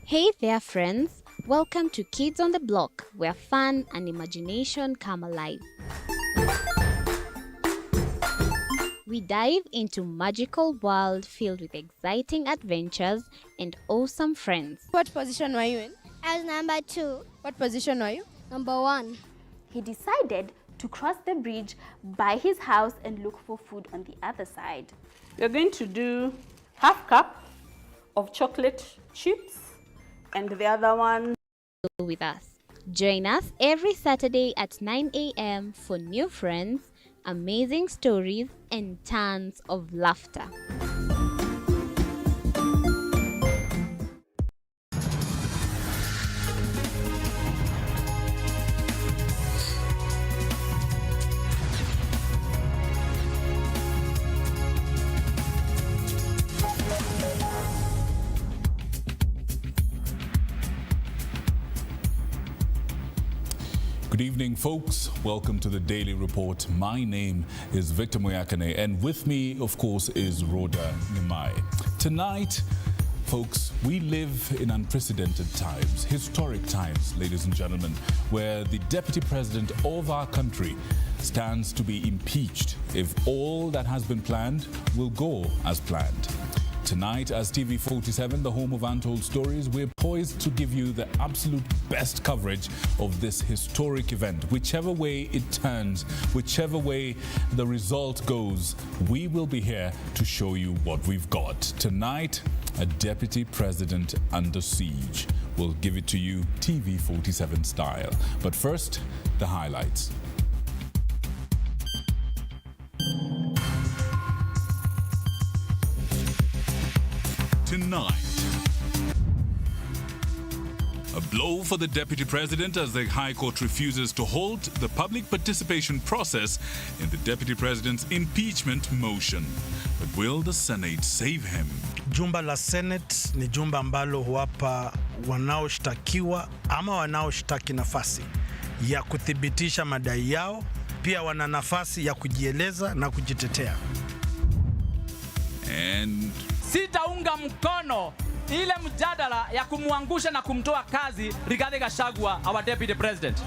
Hey there, friends! Welcome to Kids on the Block, where fun and imagination come alive. We dive into a magical world filled with exciting adventures and awesome friends. What position were you in? I was number 2. What position were you? Number 1. He decided to cross the bridge by his house and look for food on the other side. We're going to do half cup of chocolate chips and the other one With us. Join us every Saturday at 9 a.m. for new friends, amazing stories, and tons of laughter. Good evening, folks. Welcome to the Daily Report. My name is Victor Muyakane, and with me, of course, is Rhoda Nimai. Tonight, folks, we live in unprecedented times, historic times, ladies and gentlemen, where the Deputy President of our country stands to be impeached if all that has been planned will go as planned. Tonight, as TV47, the home of untold stories, we're poised to give you the absolute best coverage of this historic event. Whichever way it turns, whichever way the result goes, we will be here to show you what we've got. Tonight, a deputy president under siege. We'll give it to you TV47 style. But first, the highlights. Tonight, a blow for the Deputy President as the High Court refuses to halt the public participation process in the Deputy President's impeachment motion. But will the Senate save him? Jumba la Senate ni jumba ambalo huwapa wanaoshtakiwa ama wanaoshtaki nafasi ya kuthibitisha madai yao, pia wana nafasi ya kujieleza na kujitetea. And sitaunga mkono ile mjadala ya kumwangusha na kumtoa kazi Rigathi Gachagua, our deputy president.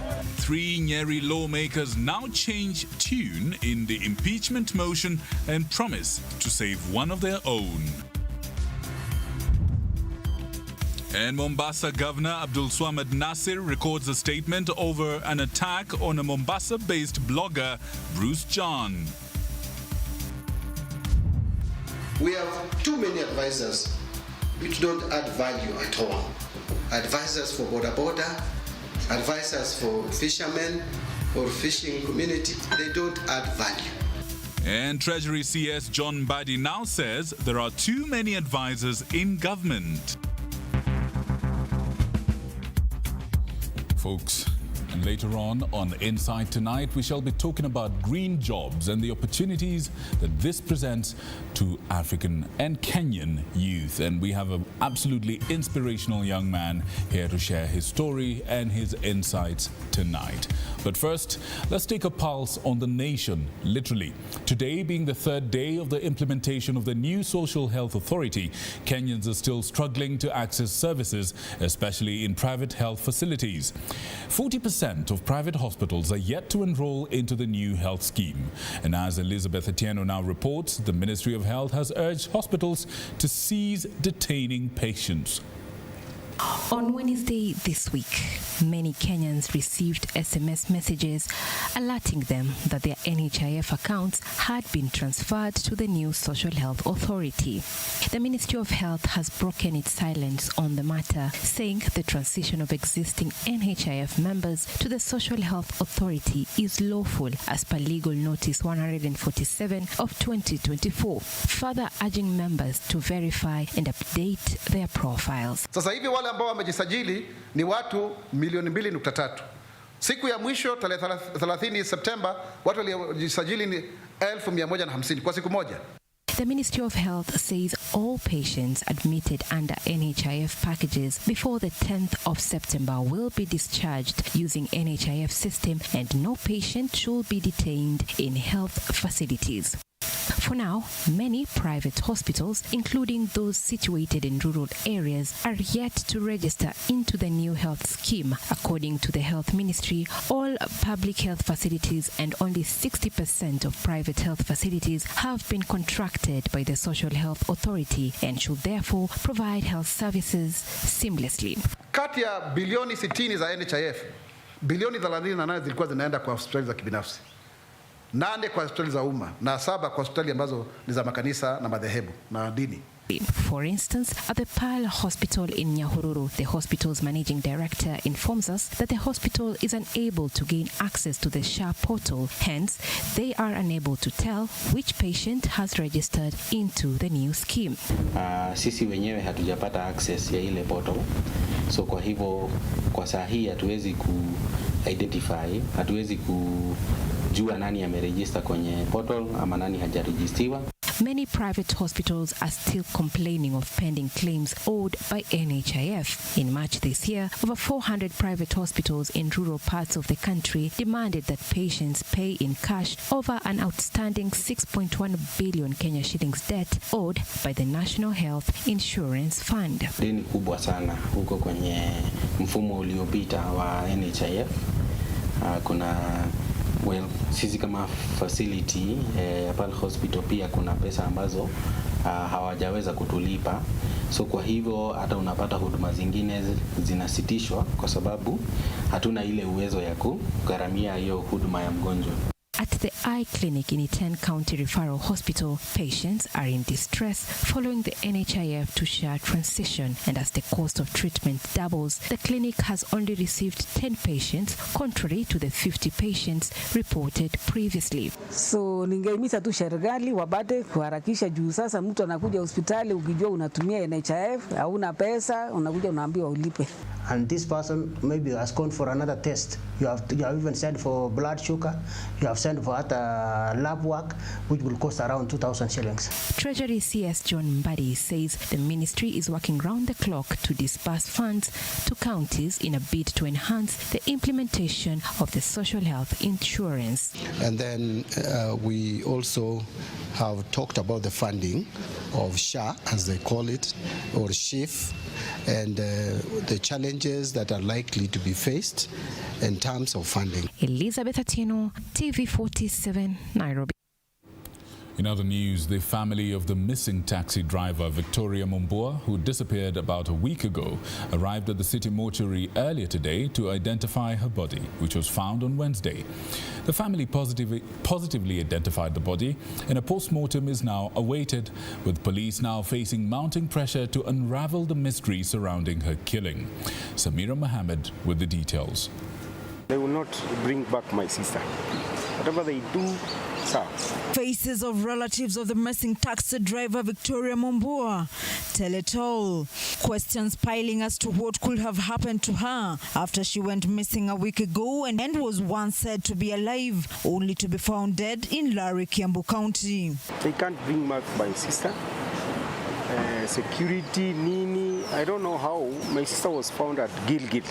3 Nyeri lawmakers now change tune in the impeachment motion and promise to save one of their own. And Mombasa Governor Abdul Swamad Nasir records a statement over an attack on a Mombasa-based blogger, Bruce John. We have too many advisors which don't add value at all. Advisors for border, advisors for fishermen or fishing community, they don't add value. And Treasury CS John Mbadi now says there are too many advisors in government. Folks, and later on Inside Tonight, we shall be talking about green jobs and the opportunities that this presents to African and Kenyan youth. And we have an absolutely inspirational young man here to share his story and his insights tonight. But first, let's take a pulse on the nation, literally. Today being the 3rd day of the implementation of the new Social Health Authority, Kenyans are still struggling to access services, especially in private health facilities. 40% of private hospitals are yet to enroll into the new health scheme. And as Elizabeth Atieno now reports, the Ministry of Health has urged hospitals to cease detaining patients. On Wednesday this week, many Kenyans received SMS messages alerting them that their NHIF accounts had been transferred to the new Social Health Authority. The Ministry of Health has broken its silence on the matter, saying the transition of existing NHIF members to the Social Health Authority is lawful as per Legal Notice 147 of 2024, further urging members to verify and update their profiles. Sasa hivi wale ambao wamejisajili ni watu 2.3 milioni. Siku ya mwisho tarehe 30 Septemba watu waliojisajili ni 1,150 kwa siku moja. The Ministry of Health says all patients admitted under NHIF packages before the 10th of September will be discharged using NHIF system, and no patient should be detained in health facilities. For now, many private hospitals, including those situated in rural areas, are yet to register into the new health scheme. According to the Health Ministry, all public health facilities and only 60% of private health facilities have been contracted by the Social Health Authority and should therefore provide health services seamlessly. Kati ya bilioni 60 za NHIF, bilioni 38 zilikuwa zinaenda kwa hospitali za kibinafsi, 8 kwa hospitali za umma na 7 kwa hospitali ambazo ni za makanisa na madhehebu na dini. For instance, at the Pearl Hospital in Nyahururu, the hospital's managing director informs us that the hospital is unable to gain access to the SHA portal. Hence, they are unable to tell which patient has registered into the new scheme. Sisi wenyewe hatujapata access ya ile portal. So kwa hivyo kwa saa hii hatuwezi ku-identify, hatuwezi kujua nani ameregister kwenye portal ama nani hajaregistiwa. Many private hospitals are still complaining of pending claims owed by NHIF. In March this year, over 400 private hospitals in rural parts of the country demanded that patients pay in cash over an outstanding 6.1 billion Kenya shillings debt owed by the National Health Insurance Fund. Deni kubwa sana huko kwenye mfumo uliopita wa NHIF. Sisi kama facility ya Pearl Hospital pia kuna pesa ambazo hawajaweza kutulipa. So kwa hivyo hata unapata huduma zingine zinasitishwa kwa sababu hatuna ile uwezo ya kugharamia hiyo huduma ya mgonjwa. At the eye clinic in Iten County Referral Hospital, patients are in distress following the NHIF to SHA transition, and as the cost of treatment doubles, the clinic has only received 10 patients, contrary to the 50 patients reported previously. So ningeimiza tu serikali wabate kuharakisha juu sasa mtu anakuja hospitali ukijua unatumia NHIF, hauna pesa, unakuja unaambiwa ulipe. And this person maybe has gone for another test. You have even sent for blood sugar. You have sent for other lab work, which will cost around 2,000 shillings. Treasury CS John Mbadi says the ministry is working round the clock to disburse funds to counties in a bid to enhance the implementation of the social health insurance. And then we also have talked about the funding of SHA, as they call it, or SHIF, and the challenges that are likely to be faced in terms of funding. Elizabeth Atieno, TV47, Nairobi. In other news, the family of the missing taxi driver Victoria Mumbua, who disappeared about a week ago, arrived at the city mortuary earlier today to identify her body, which was found on Wednesday. The family positively identified the body, and a post-mortem is now awaited, with police now facing mounting pressure to unravel the mystery surrounding her killing. Samira Mohammed with the details. They will not bring back my sister. Whatever they do, sir. Faces of relatives of the missing taxi driver Victoria Mumbua tell it all. Questions piling as to what could have happened to her after she went missing a week ago and was once said to be alive, only to be found dead in Lari, Kiambu County. They can't bring back my sister. Security, Nini, I don't know how my sister was found at Gilgil.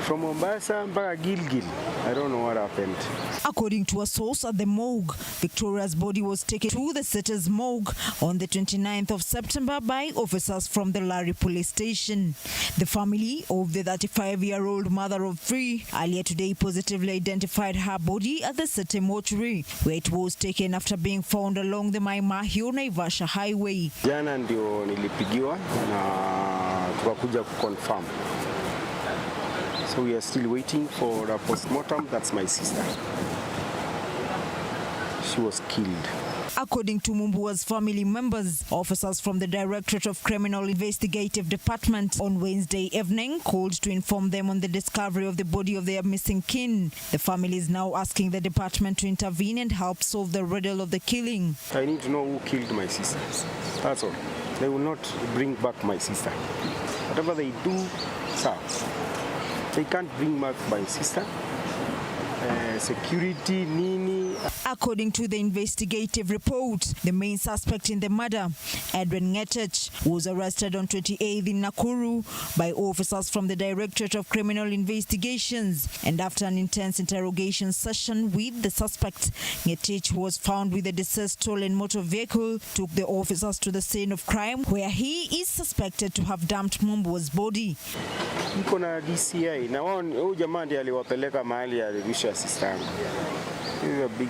From Mombasa mpaka Gilgil. I don't know what happened. According to a source at the morgue, Victoria's body was taken to the city's morgue on the 29th of September by officers from the Lari police station. The family of the 35-year-old mother of 3 earlier today positively identified her body at the city mortuary, where it was taken after being found along the Mai Mahiu Naivasha highway. Jana ndio nilipigiwa na tukakuja kuconfirm. So we are still waiting for a post-mortem. That's my sister. She was killed. According to Mumbua's family members, officers from the Directorate of Criminal Investigative Department on Wednesday evening called to inform them on the discovery of the body of their missing kin. The family is now asking the department to intervene and help solve the riddle of the killing. I need to know who killed my sister. That's all. They will not bring back my sister. Whatever they do, sir. They can't bring back my sister. Security, Nini, According to the investigative report, the main suspect in the murder, Edwin Ngetich, was arrested on 28th in Nakuru by officers from the Directorate of Criminal Investigations. And after an intense interrogation session with the suspect, Ngetich was found with a deceased stolen motor vehicle, took the officers to the scene of crime where he is suspected to have dumped Mumbua's body. Niko na DCI na huyu jamaa ndiye aliwapeleka mahali alivisha assistant. He's a big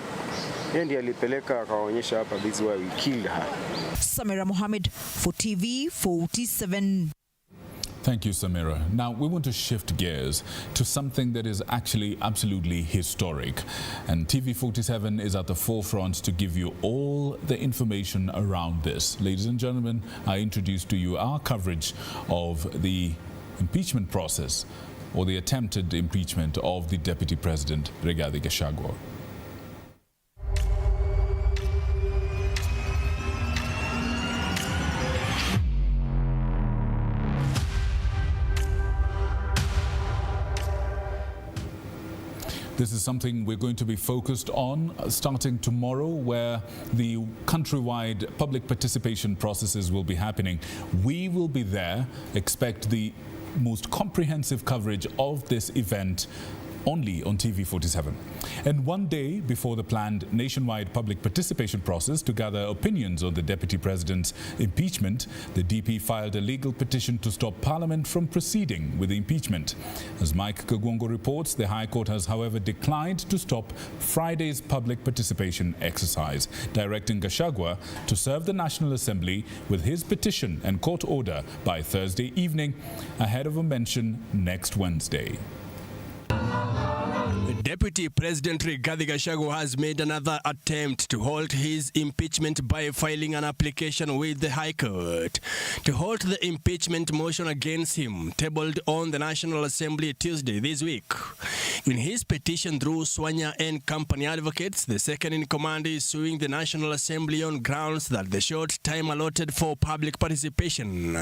ndiye alipeleka akaonyesha hapa this why we killed her. Samira Mohammed for TV47. Thank you, Samira. Now, we want to shift gears to something that is actually absolutely historic. And TV47 is at the forefront to give you all the information around this. Ladies and gentlemen, I introduce to you our coverage of the impeachment process, or the attempted impeachment of the Deputy President, Rigathi Gachagua. This is something we're going to be focused on starting tomorrow, where the countrywide public participation processes will be happening. We will be there. Expect the most comprehensive coverage of this event only on TV47. And one day before the planned nationwide public participation process to gather opinions on the Deputy President's impeachment, the DP filed a legal petition to stop Parliament from proceeding with the impeachment. As Mike Kagwongo reports, the High Court has, however, declined to stop Friday's public participation exercise, directing Gachagua to serve the National Assembly with his petition and court order by Thursday evening, ahead of a mention next Wednesday. Deputy President Rigathi Gachagua has made another attempt to halt his impeachment by filing an application with the High Court to halt the impeachment motion against him, tabled on the National Assembly Tuesday this week. In his petition through Swanya and Company Advocates, the second in command is suing the National Assembly on grounds that the short time allotted for public participation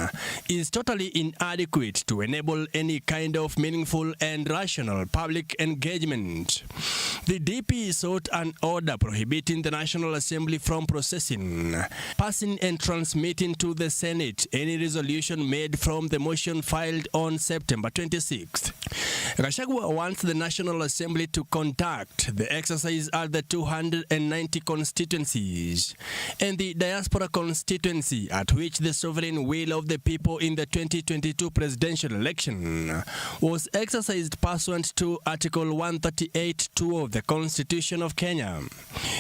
is totally inadequate to enable any kind of meaningful and rational public engagement. The DP sought an order prohibiting the National Assembly from processing, passing and transmitting to the Senate any resolution made from the motion filed on September 26th. Gachagua wants the National Assembly to conduct the exercise at the 290 constituencies and the diaspora constituency, at which the sovereign will of the people in the 2022 presidential election was exercised pursuant to Article 138(2) of the Constitution of Kenya.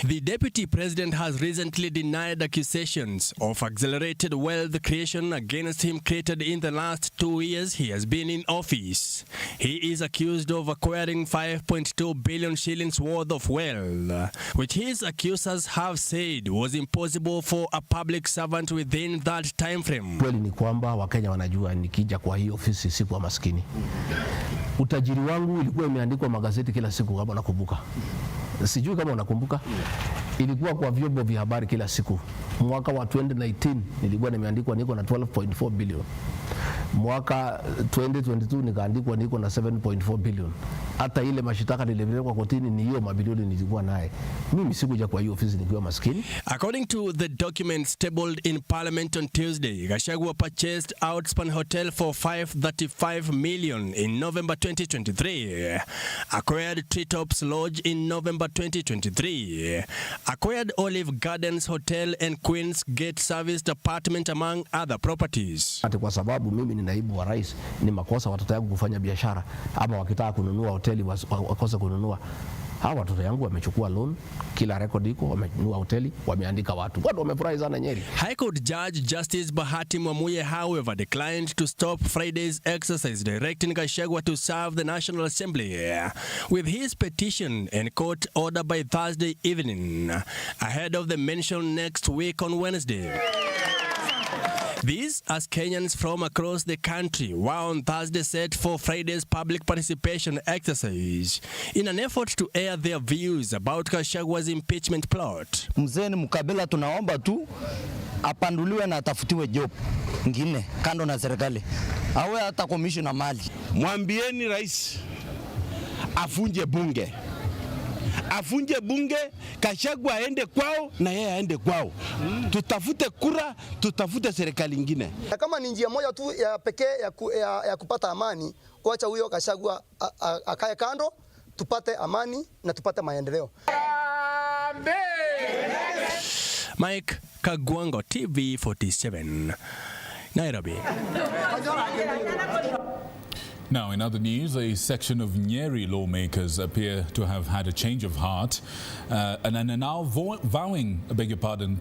The Deputy President has recently denied accusations of accelerated wealth creation against him created in the last 2 years he has been in office. He is accused of acquiring 5.2 billion shillings worth of wealth, which his accusers have said was impossible for a public servant within that time frame. Kweli ni kwamba Wakenya wanajua nikija kwa hii ofisi sikuwa maskini. Utajiri wangu ilikuwa imeandikwa magazeti kila siku, kama nakumbuka. Sijui kama unakumbuka. Ilikuwa kwa vyombo vya habari kila siku. Mwaka wa 2019 nilikuwa nimeandikwa niko na 12.4 billion. Mwaka 2022 nikaandikwa niko na 7.4 billion. Hata ile mashitaka nilipelekwa kotini ni hiyo mabilioni nilikuwa naye. Mimi sikuja kwa hiyo ofisi nikiwa maskini. According to the documents tabled in Parliament on Tuesday, Gachagua purchased Outspan Hotel for 535 million in November 2023, acquired Treetops Lodge in November 2023, acquired Olive Gardens Hotel and Queen's Gate Serviced Apartment, among other properties. Ati kwa sababu mimi ni naibu wa rais, ni makosa watoto yangu kufanya biashara, ama wakitaka kununua hoteli wakosa kununua. Hawa watoto yangu wamechukua loan, kila record iko, wamenunua hoteli, wameandika watu. Watu wamefurahi sana Nyeri. High Court Judge Justice Bahati Mwamuye, however, declined to stop Friday's exercise, directing Gachagua to serve the National Assembly with his petition and court order by Thursday evening, ahead of the mention next week on Wednesday. These, as Kenyans from across the country were on Thursday set for Friday's public participation exercise in an effort to air their views about Gachagua's impeachment plot. Mzee Mkabila tunaomba tu apanduliwe na atafutiwe job ngine kando na serikali. Awe hata commission na mali. Mwambieni rais afunje bunge. Afunje bunge, Gachagua aende kwao na yeye aende kwao. Tutafute kura, tutafute serikali nyingine. Kama ni njia moja tu ya pekee ya kupata amani, kuacha huyo Gachagua akae kando, tupate amani na tupate maendeleo. Mike Kagwango, TV47, Nairobi. Now, in other news, a section of Nyeri lawmakers appear to have had a change of heart and are now vowing,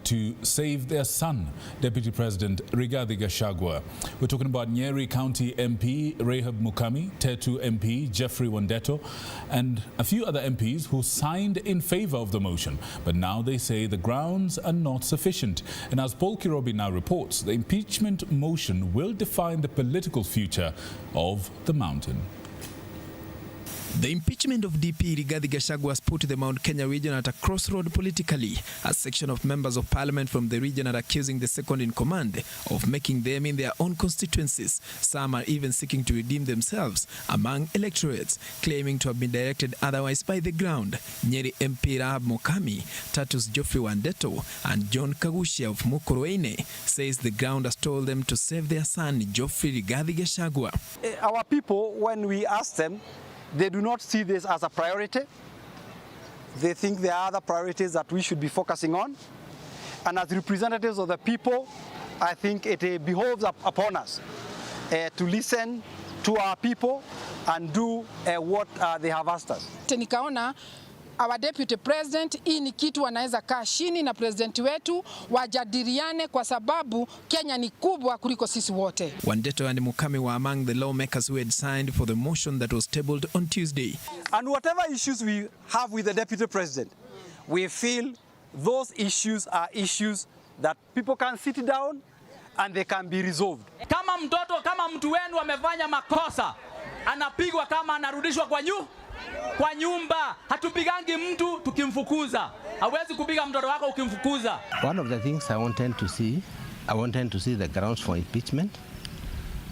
to save their son, Deputy President Rigathi Gachagua. We're talking about Nyeri County MP Rahab Mukami, Tetu MP Jeffrey Wandeto, and a few other MPs who signed in favor of the motion. But now they say the grounds are not sufficient. And as Paul Kirobi now reports, the impeachment motion will define the political future of the mountain. The impeachment of DP Rigathi Gachagua has put the Mount Kenya region at a crossroad politically. A section of members of parliament from the region are accusing the second in command of making them in their own constituencies. Some are even seeking to redeem themselves among electorates, claiming to have been directed otherwise by the ground. Nyeri MP Rahab Mukami, Tatus Geoffrey Wandeto, and John Kagushia of Mukurweine says the ground has told them to save their son, Geoffrey Rigathi Gachagua. Our people, when we ask them, they do not see this as a priority. They think there are other priorities that we should be focusing on. And as representatives of the people, I think it behoves upon us to listen to our people and do what they have asked us. Nikaona our deputy president, hii ni kitu wanaweza kaa chini na president wetu wajadiliane kwa sababu Kenya ni kubwa kuliko sisi wote. Wandeto and Mukami were among the lawmakers who had signed for the motion that was tabled on Tuesday. And whatever issues we have with the deputy president, we feel those issues are issues that people can sit down and they can be resolved. Kama mtoto, kama mtu wenu amefanya makosa, anapigwa kama anarudishwa kwa nyumba. Hatupigangi mtu tukimfukuza. Hawezi kupiga mtoto wako ukimfukuza. One of the things I wanted to see the grounds for impeachment.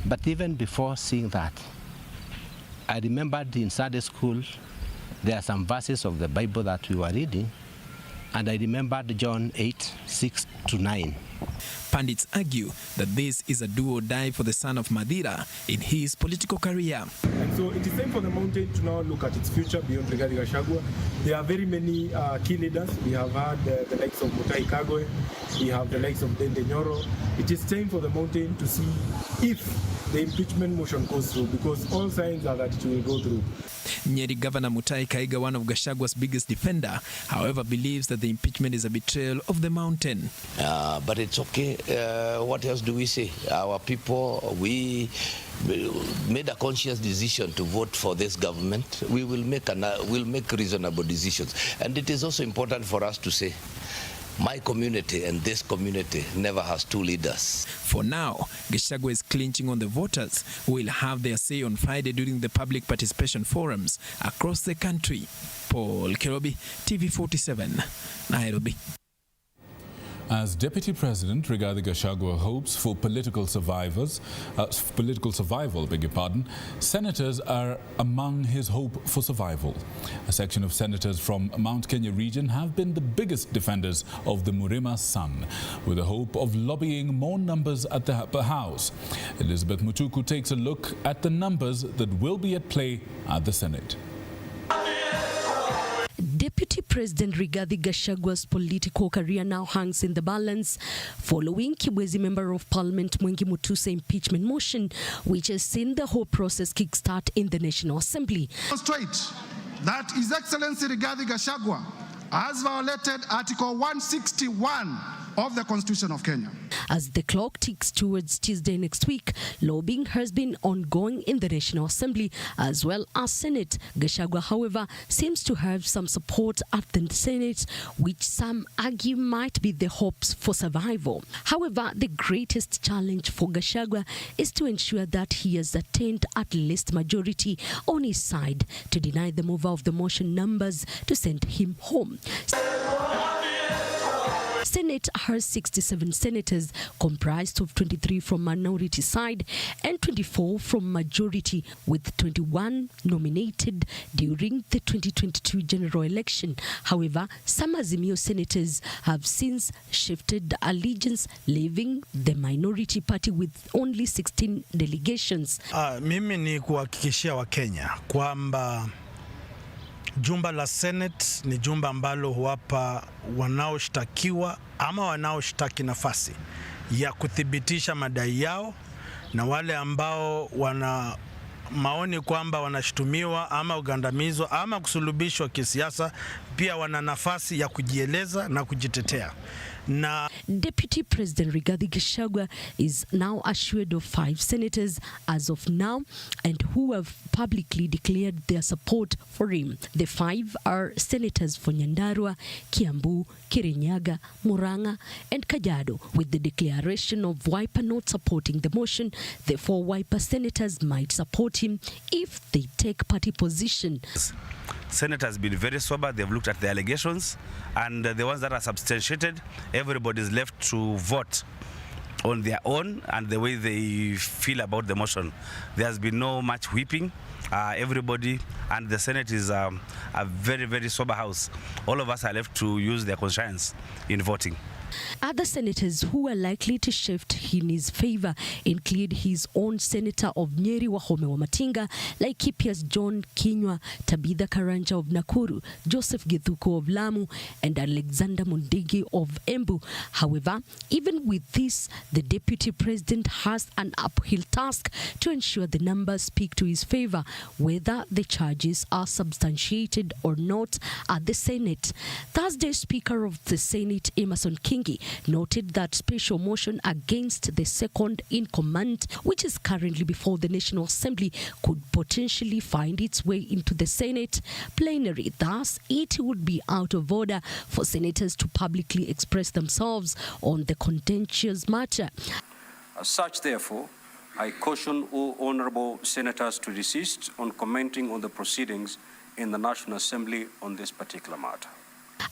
But even before seeing that, I remembered in Sunday school there are some verses of the Bible that we were reading, and I remembered John 8:6-9. Pundits argue that this is a do or die for the son of Madira in his political career. And so it is time for the mountain to now look at its future beyond Rigathi Gachagua. There are very many key leaders. We have had the likes of Mutahi Kagwe, we have the likes of Dende Nyoro. It is time for the mountain to see if the impeachment motion goes through, because all signs are that it will go through. Nyeri Governor Mutahi Kaiga, one of Gachagua's biggest defender, however, believes that the impeachment is a betrayal of the mountain. But it's okay. What else do we say? Our people, we made a conscious decision to vote for this government. We will make reasonable decisions. And it is also important for us to say, my community and this community never has two leaders. For now, Gachagua is clinching on the voters who will have their say on Friday during the public participation forums across the country. Paul Kirobi, TV47, Nairobi. As Deputy President, Rigathi Gachagua hopes for political survival, senators are among his hope for survival. A section of senators from Mount Kenya region have been the biggest defenders of the Murima son, with the hope of lobbying more numbers at the House. Elizabeth Mutuku takes a look at the numbers that will be at play at the Senate. Deputy President Rigathi Gachagua's political career now hangs in the balance following Kibwezi Member of Parliament Mwengi Mutusa impeachment motion, which has seen the whole process kickstart in the National Assembly. Demonstrate that His Excellency Rigathi Gachagua has violated Article 161 of the Constitution of Kenya. As the clock ticks towards Tuesday next week, lobbying has been ongoing in the National Assembly as well as Senate. Gachagua, however, seems to have some support at the Senate, which some argue might be the hopes for survival. However, the greatest challenge for Gachagua is to ensure that he has attained at least majority on his side to deny the mover of the motion numbers to send him home. Senate has 67 senators, comprised of 23 from minority side and 24 from majority, with 21 nominated during the 2022 general election. However, some Azimio senators have since shifted allegiance, leaving the minority party with only 16 delegations. Mimi ni kuhakikishia Wakenya kwamba jumba la Senate ni jumba ambalo huwapa wanaoshtakiwa ama wanaoshtaki nafasi ya kuthibitisha madai yao, na wale ambao wana maoni kwamba wanashtumiwa ama ugandamizwa ama kusulubishwa kisiasa pia wana nafasi ya kujieleza na kujitetea. Deputy President Rigathi Gachagua is now assured of 5 senators as of now, and who have publicly declared their support for him. The 5 are senators for Nyandarua, Kiambu, Kirinyaga, Murang'a and Kajiado. With the declaration of Wiper not supporting the motion, the 4 Wiper senators might support him if they take party position. Senate has been very sober. They've looked at the allegations, and the ones that are substantiated, everybody is left to vote on their own and the way they feel about the motion. There has been no much whipping. Everybody, and the Senate is a very, very sober house. All of us are left to use their conscience in voting. Other senators who are likely to shift in his favor include his own senator of Nyeri Wahome Wamatinga, Laikipia's John Kinyua, Tabitha Karanja of Nakuru, Joseph Githuko of Lamu, and Alexander Mundigi of Embu. However, even with this, the deputy president has an uphill task to ensure the numbers speak to his favor, whether the charges are substantiated or not at the Senate. Thursday, Speaker of the Senate, Emerson Kingi, noted that special motion against the second in command, which is currently before the National Assembly, could potentially find its way into the Senate plenary. Thus, it would be out of order for senators to publicly express themselves on the contentious matter. As such, therefore, I caution all honorable senators to desist on commenting on the proceedings in the National Assembly on this particular matter.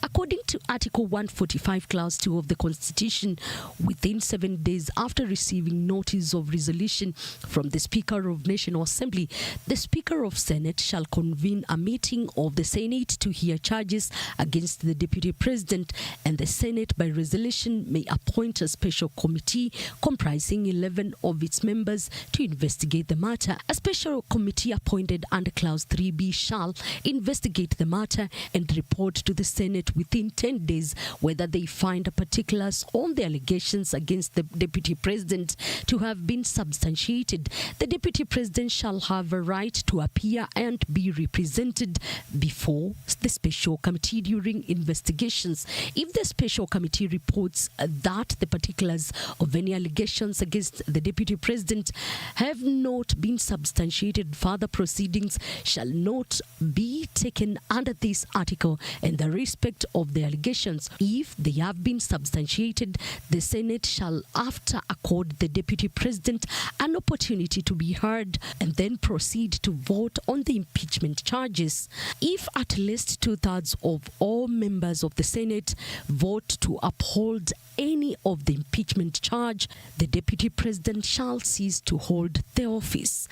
According to Article 145, Clause 2 of the Constitution, within 7 days after receiving notice of resolution from the Speaker of National Assembly, the Speaker of Senate shall convene a meeting of the Senate to hear charges against the Deputy President, and the Senate, by resolution, may appoint a special committee comprising 11 of its members to investigate the matter. A special committee appointed under Clause 3B shall investigate the matter and report to the Senate within 10 days whether they find particulars on the allegations against the Deputy President to have been substantiated. The Deputy President shall have a right to appear and be represented before the special committee during investigations. If the special committee reports that the particulars of any allegations against the Deputy President have not been substantiated, further proceedings shall not be taken under this article and the respect of the allegations. If they have been substantiated, the Senate shall after accord the Deputy President an opportunity to be heard and then proceed to vote on the impeachment charges. If at least 2/3 of all members of the Senate vote to uphold any of the impeachment charge, the Deputy President shall cease to hold the office.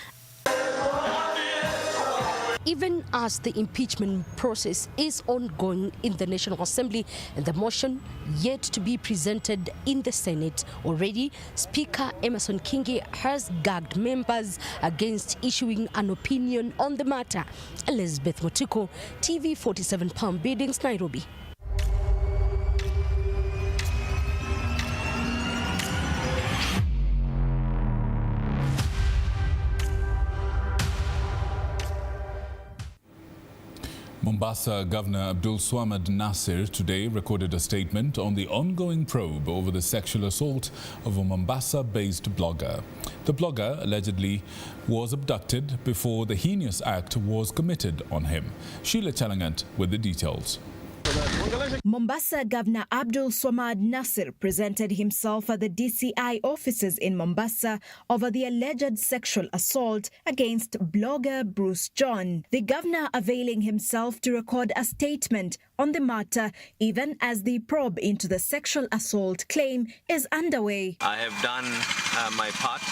Even as the impeachment process is ongoing in the National Assembly and the motion yet to be presented in the Senate, already Speaker Emerson Kingi has gagged members against issuing an opinion on the matter. Elizabeth Motuko, TV47 Palm Buildings, Nairobi. Mombasa Governor Abdul Swamad Nasir today recorded a statement on the ongoing probe over the sexual assault of a Mombasa-based blogger. The blogger allegedly was abducted before the heinous act was committed on him. Sheila Chalangant with the details. Mombasa Governor Abdul Swamad Nasir presented himself at the DCI offices in Mombasa over the alleged sexual assault against blogger Bruce John. The governor availing himself to record a statement on the matter, even as the probe into the sexual assault claim is underway. I have done my part.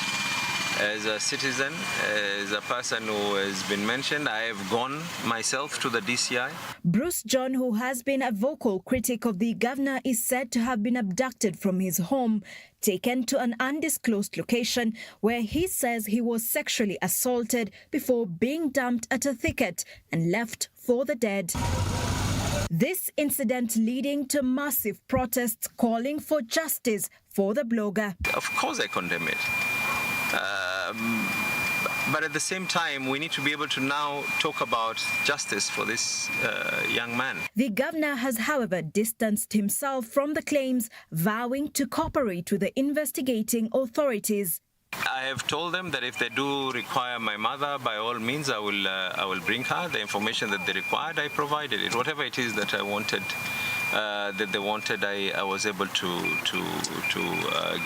As a citizen, as a person who has been mentioned, I have gone myself to the DCI. Bruce John, who has been a vocal critic of the governor, is said to have been abducted from his home, taken to an undisclosed location where he says he was sexually assaulted before being dumped at a thicket and left for the dead. This incident leading to massive protests calling for justice for the blogger. Of course I condemn it. But at the same time, we need to be able to now talk about justice for this young man. The governor has, however, distanced himself from the claims, vowing to cooperate with the investigating authorities. I have told them that if they do require my mother, by all means, I will bring her. The information that they required, I provided it. Whatever it is that I wanted, that they wanted, I was able to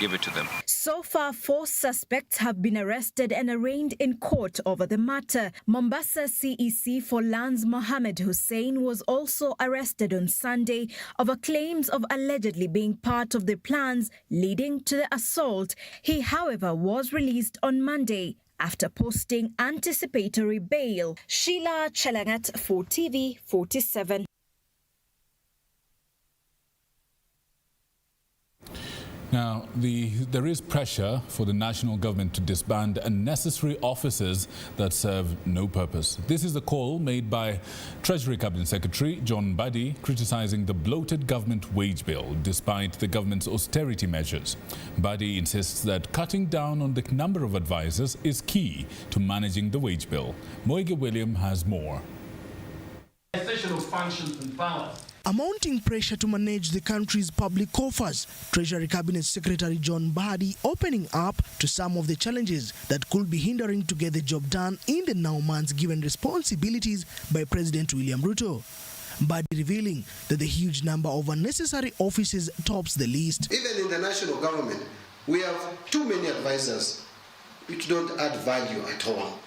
give it to them. So far, 4 suspects have been arrested and arraigned in court over the matter. Mombasa CEC for Lance Mohammed Hussein was also arrested on Sunday over claims of allegedly being part of the plans leading to the assault. He, however, was released on Monday after posting anticipatory bail. Sheila Chelangat for TV47. Now, there is pressure for the national government to disband unnecessary offices that serve no purpose. This is a call made by Treasury Cabinet Secretary John Mbadi, criticizing the bloated government wage bill despite the government's austerity measures. Mbadi insists that cutting down on the number of advisors is key to managing the wage bill. Moige William has more. Of functions and powers. A mounting pressure to manage the country's public coffers. Treasury Cabinet Secretary John Mbadi opening up to some of the challenges that could be hindering to get the job done in the now months given responsibilities by President William Ruto. Mbadi revealing that the huge number of unnecessary offices tops the list. Even in the national government, we have too many advisors which don't add value at all.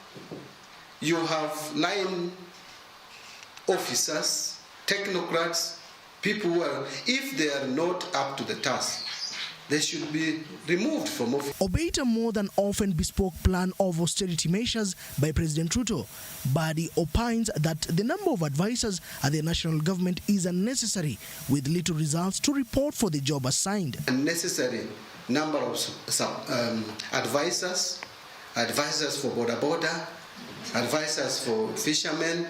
You have 9 officers, technocrats, people who are, if they are not up to the task, they should be removed from office. Albeit a more than often bespoke plan of austerity measures by President Ruto, Mbadi opines that the number of advisors at the national government is unnecessary, with little results to report for the job assigned. Unnecessary number of advisors for border, advisors for fishermen,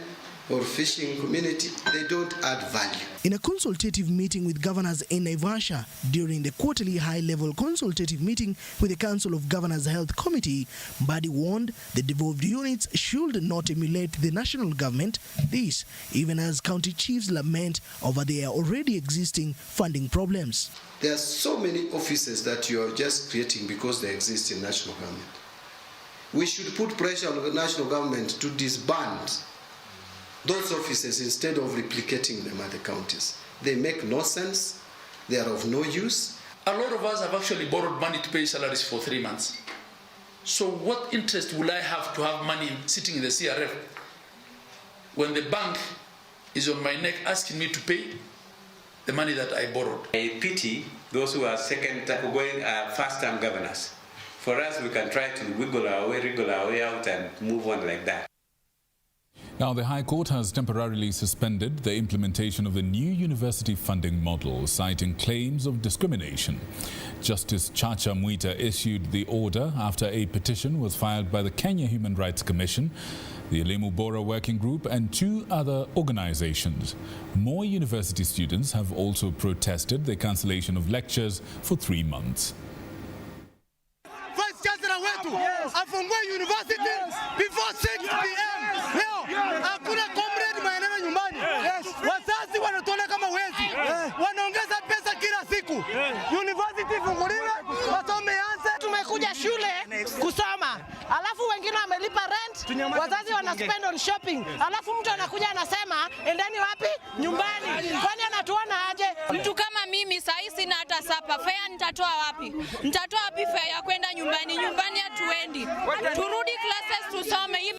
or fishing community, they don't add value. In a consultative meeting with governors in Naivasha during the quarterly high-level consultative meeting with the Council of Governors Health Committee, Mbadi warned the devolved units should not emulate the national government, this even as county chiefs lament over their already existing funding problems. There are so many offices that you are just creating because they exist in national government. We should put pressure on the national government to disband those offices instead of replicating them at the counties. They make no sense, they are of no use. A lot of us have actually borrowed money to pay salaries for 3 months. So what interest will I have to have money sitting in the CRF when the bank is on my neck asking me to pay the money that I borrowed? I pity those who are first-time governors. For us, we can try to wriggle our way out and move on like that. Now, the High Court has temporarily suspended the implementation of the new university funding model, citing claims of discrimination. Justice Chacha Mwita issued the order after a petition was filed by the Kenya Human Rights Commission, the Elimu Bora Working Group, and 2 other organizations. More university students have also protested the cancellation of lectures for 3 months. Vice Chancellor wetu afungue university before 6 p.m. Leo hakuna comrade maeneo nyumbani. Wazazi wanatuona kama wezi. Wanaongeza pesa kila siku. University funguliwe, wasome anze. Tumekuja shule kusoma. alafu wengine wamelipa rent, wazazi wana spend on shopping, alafu mtu anakuja anasema endeni wapi? Nyumbani. Kwani anatuona aje? Mtu kama mimi saa hii sina hata sapa, fare nitatoa wapi? Nitatoa wapi fare ya kwenda nyumbani? Nyumbani hatuendi. Turudi classes tusome.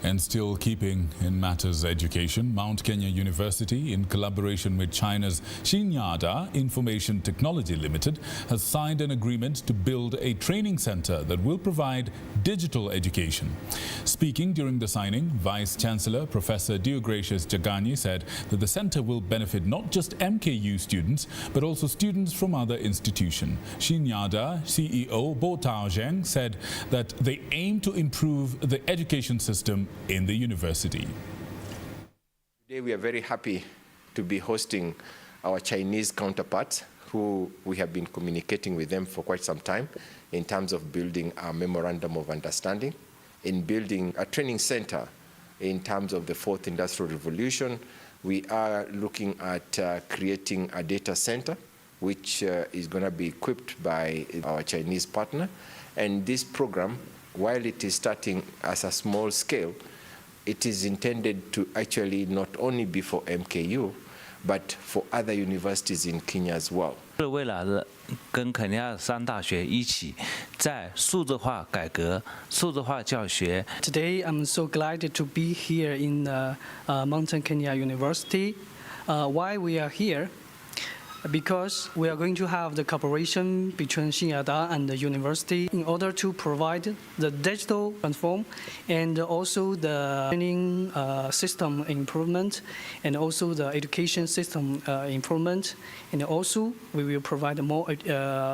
And still keeping in matters education, Mount Kenya University, in collaboration with China's Xinyada Information Technology Limited, has signed an agreement to build a training center that will provide digital education. Speaking during the signing, Vice Chancellor Professor Deogracius Jagani said that the center will benefit not just MKU students, but also students from other institutions. Xinyada CEO Bo Tao Zheng said that they aim to improve the education system in the university. Today we are very happy to be hosting our Chinese counterparts, who we have been communicating with them for quite some time in terms of building a memorandum of understanding, in building a training center in terms of the fourth industrial revolution. We are looking at creating a data center which is going to be equipped by our Chinese partner. And this program, while it is starting as a small scale, it is intended to actually not only be for MKU, but for other universities in Kenya as well. 是为了跟肯尼亚三大学一起在数字化改革、数字化教学。 Today I'm so glad to be here in Mount Kenya University. Why we are here? Because we are going to have the cooperation between Xinyada and the university in order to provide the digital transform and also the training system improvement and also the education system improvement. And also we will provide more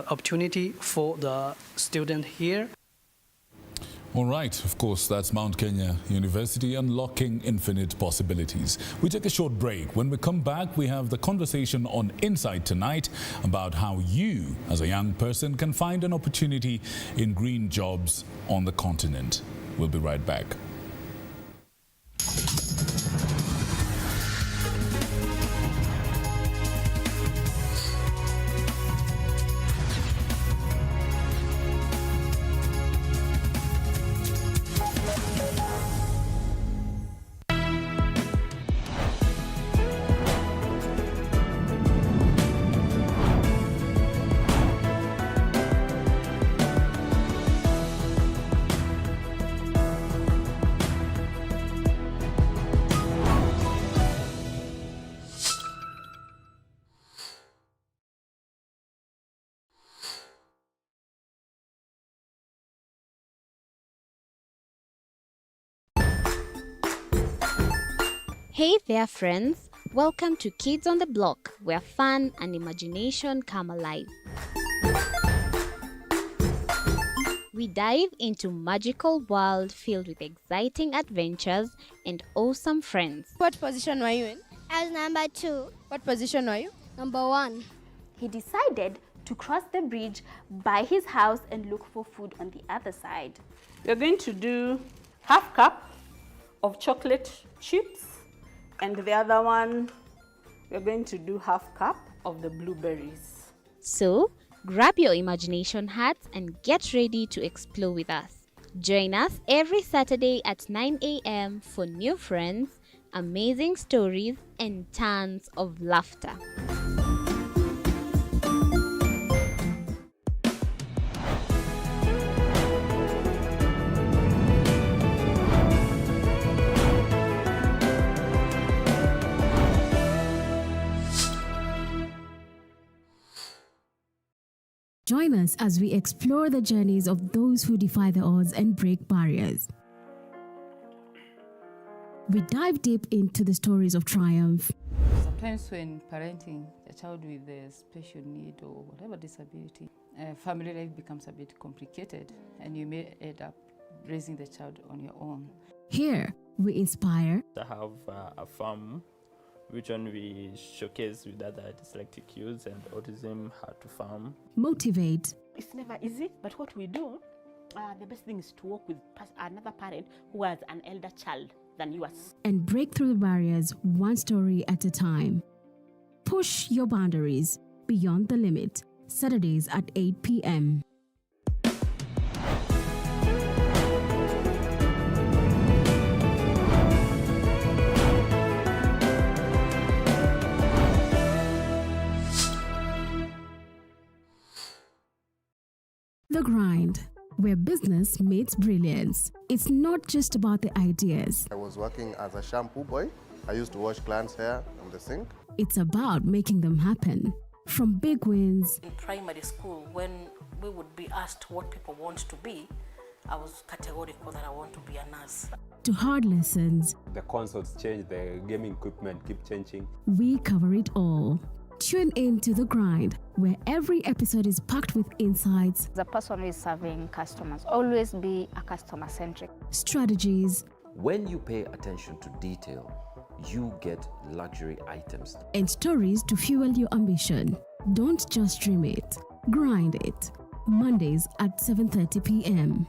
opportunity for the student here. All right, of course, that's Mount Kenya University, unlocking infinite possibilities. We take a short break. When we come back, we have the conversation on Insight Tonight about how you, as a young person, can find an opportunity in green jobs on the continent. We'll be right back. Hey there friends, welcome to Kids on the Block, where fun and imagination come alive. We dive into magical world filled with exciting adventures and awesome friends. What position were you in? I was number 2. What position were you? Number 1. He decided to cross the bridge by his house and look for food on the other side. We're going to do half cup of chocolate chips, and the other one, we're going to do half cup of the blueberries. So, grab your imagination hats and get ready to explore with us. Join us every Saturday at 9 a.m. for new friends, amazing stories, and tons of laughter. Join us as we explore the journeys of those who defy the odds and break barriers. We dive deep into the stories of triumph. Sometimes when parenting a child with a special need or whatever disability, family life becomes a bit complicated and you may end up raising the child on your own. Here, we inspire. I have a farm which one we showcase with other dyslexic youths and autism, how to farm. Motivate. It's never easy, but what we do, the best thing is to work with another parent who has an elder child than yours. And break through the barriers one story at a time. Push your boundaries beyond the limit. Saturdays at 8 p.m. The Grind, where business meets brilliance. It's not just about the ideas. I was working as a shampoo boy. I used to wash clients' hair on the sink. It's about making them happen. From big wins. In primary school, when we would be asked what people want to be, I was categorical that I want to be a nurse. To hard lessons. The consoles change, the gaming equipment keep changing. We cover it all. Tune in to The Grind, where every episode is packed with insights. The person who is serving customers, always be a customer-centric. Strategies. When you pay attention to detail, you get luxury items. And stories to fuel your ambition. Don't just dream it, grind it. Mondays at 7:30 p.m.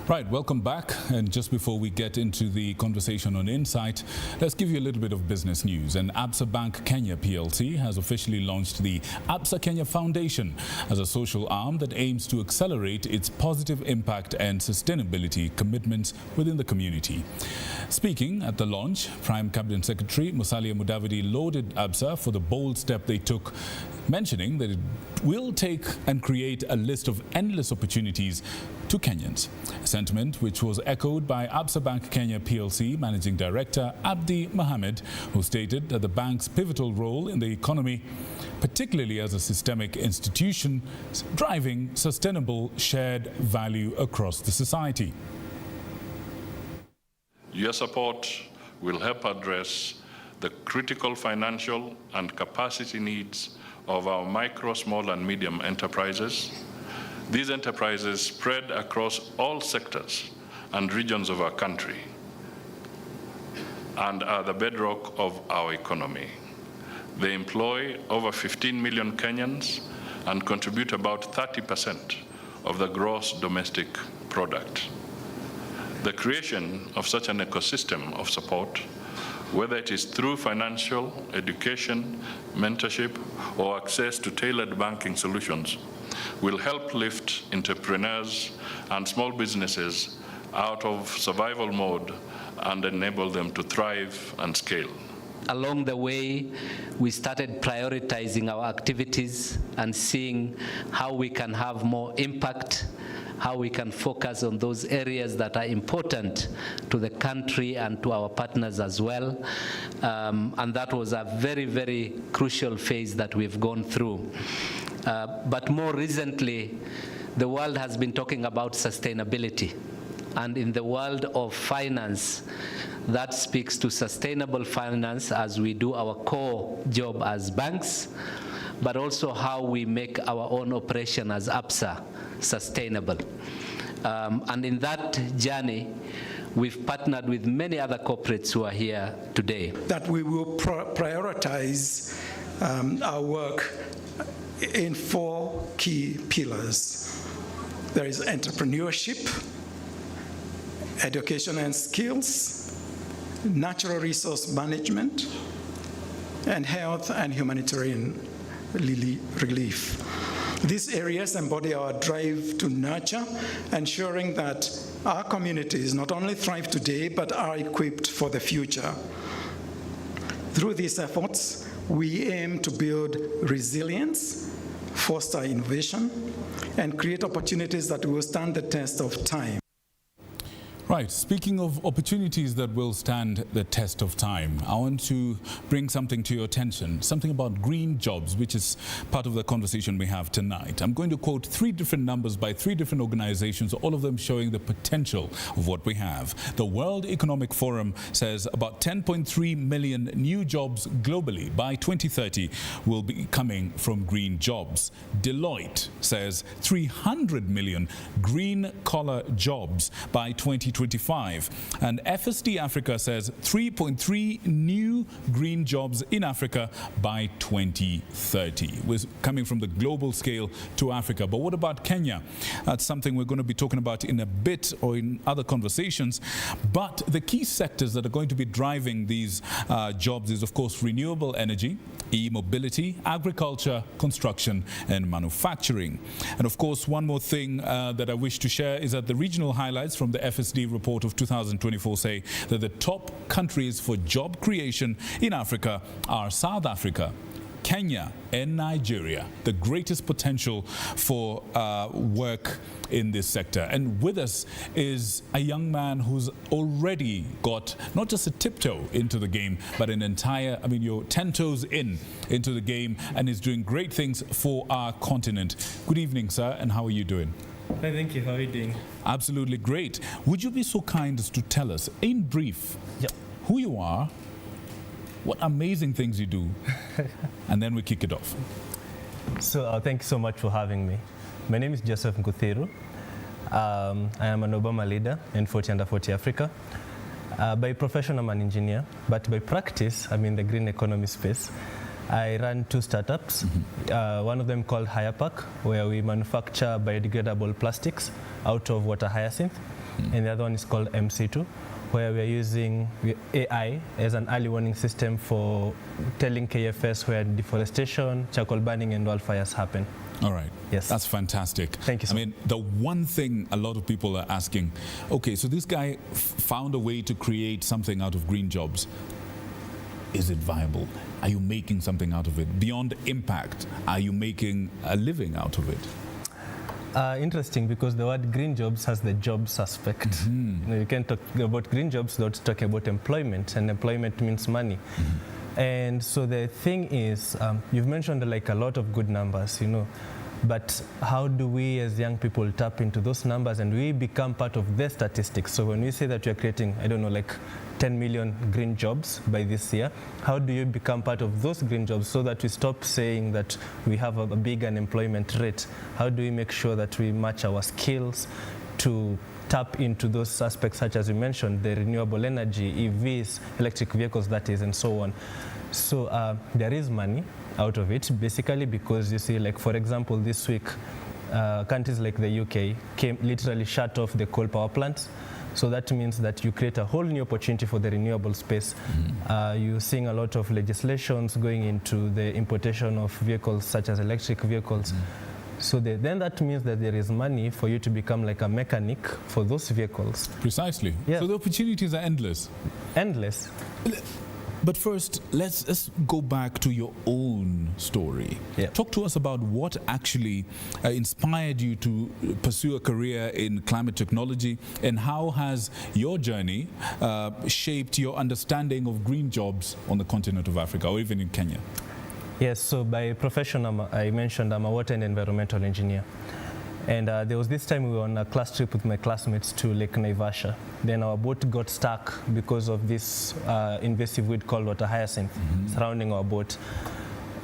Right, welcome back. And just before we get into the conversation on Insight, let's give you a little bit of business news. And Absa Bank Kenya PLC has officially launched the Absa Kenya Foundation as a social arm that aims to accelerate its positive impact and sustainability commitments within the community. Speaking at the launch, Prime Cabinet Secretary Musalia Mudavadi lauded Absa for the bold step they took, mentioning that it will take and create a list of endless opportunities to Kenyans. A sentiment which was echoed by Absa Bank Kenya PLC Managing Director Abdi Mohammed, who stated that the bank's pivotal role in the economy, particularly as a systemic institution, driving sustainable shared value across the society. Your support will help address the critical financial and capacity needs of our micro, small and medium enterprises. These enterprises spread across all sectors and regions of our country and are the bedrock of our economy. They employ over 15 million Kenyans and contribute about 30% of the gross domestic product. The creation of such an ecosystem of support, whether it is through financial, education, mentorship, or access to tailored banking solutions, will help lift entrepreneurs and small businesses out of survival mode and enable them to thrive and scale. Along the way, we started prioritizing our activities and seeing how we can have more impact, how we can focus on those areas that are important to the country and to our partners as well. And that was a very, very crucial phase that we've gone through. But more recently, the world has been talking about sustainability. And in the world of finance, that speaks to sustainable finance as we do our core job as banks, but also how we make our own operation as Absa sustainable. And in that journey, we've partnered with many other corporates who are here today. That we will prioritize our work in 4 key pillars. There is entrepreneurship, education and skills, natural resource management, and health and humanitarian relief. These areas embody our drive to nurture, ensuring that our communities not only thrive today, but are equipped for the future. Through these efforts, we aim to build resilience, foster innovation, and create opportunities that will stand the test of time. Right, speaking of opportunities that will stand the test of time, I want to bring something to your attention, something about green jobs, which is part of the conversation we have tonight. I'm going to quote 3 different numbers by 3 different organizations, all of them showing the potential of what we have. The World Economic Forum says about 10.3 million new jobs globally by 2030 will be coming from green jobs. Deloitte says 300 million green-collar jobs by 2025. And FSD Africa says 3.3 new green jobs in Africa by 2030. We're coming from the global scale to Africa. But what about Kenya? That's something we're going to be talking about in a bit or in other conversations. But the key sectors that are going to be driving these jobs is, of course, renewable energy, e-mobility, agriculture, construction, and manufacturing. And of course, one more thing that I wish to share is that the regional highlights from the FSD report of 2024 say that the top countries for job creation in Africa are South Africa, Kenya, and Nigeria. The greatest potential for work in this sector. And with us is a young man who's already got not just a tiptoe into the game, but an entire, you're 10 toes into the game, and is doing great things for our continent. Good evening, sir, and how are you doing? Hi, thank you. How are you doing? Absolutely great. Would you be so kind as to tell us, in brief, who you are, what amazing things you do, and then we kick it off. So thank you so much for having me. My name is Joseph Nkuthiru. I am an Obama leader in 40 Under 40 Africa. By profession, I'm an engineer, but by practice, I'm in the green economy space. I run 2 startups, one of them called Hyapack, where we manufacture biodegradable plastics out of water hyacinth, and the other one is called MC2, where we're using AI as an early warning system for telling KFS where deforestation, charcoal burning, and wildfires happen. All right. Yes. That's fantastic. Thank you so much. The one thing a lot of people are asking, okay, so this guy found a way to create something out of green jobs. Is it viable? Are you making something out of it? Beyond impact, are you making a living out of it? Interesting, because the word green jobs has the jobs aspect. You can't talk about green jobs without talking about employment, and employment means money. And so the thing is, you've mentioned like a lot of good numbers, but how do we as young people tap into those numbers and we become part of their statistics? So when we say that we're creating, 10 million green jobs by this year, how do you become part of those green jobs so that we stop saying that we have a big unemployment rate? How do we make sure that we match our skills to tap into those aspects such as you mentioned, the renewable energy, EVs, electric vehicles that is, and so on. So there is money out of it, basically because you see, like for example, this week, countries like the UK literally shut off the coal power plants. So that means that you create a whole new opportunity for the renewable space. You're seeing a lot of legislations going into the importation of vehicles such as electric vehicles. So then that means that there is money for you to become like a mechanic for those vehicles. Precisely. Yeah. So the opportunities are endless. Endless. But first, let's go back to your own story. Yeah. Talk to us about what actually inspired you to pursue a career in climate technology, and how has your journey shaped your understanding of green jobs on the continent of Africa, or even in Kenya? Yes, so by profession, I mentioned I'm a water and environmental engineer. And there was this time we were on a class trip with my classmates to Lake Naivasha. Then our boat got stuck because of this invasive weed called water hyacinth surrounding our boat.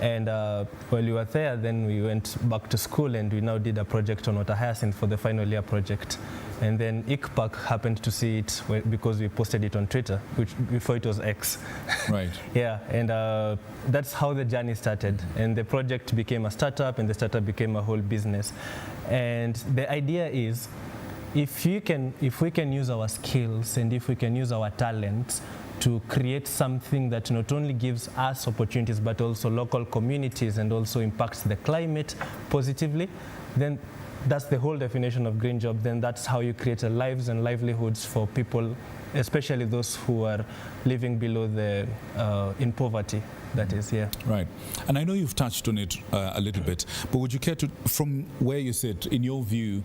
And while we were there, then we went back to school and we now did a project on water hyacinth for the final year project. And then ICPAC happened to see it because we posted it on Twitter, which before it was X. Right. Yeah, and that's how the journey started. And the project became a startup, and the startup became a whole business. And the idea is, if we can use our skills and if we can use our talents to create something that not only gives us opportunities but also local communities and also impacts the climate positively, then that's the whole definition of green job. Then that's how you create lives and livelihoods for people, especially those who are living below the in poverty. That is, yeah. Right. And I know you've touched on it a little bit, but would you care to, from where you sit, in your view,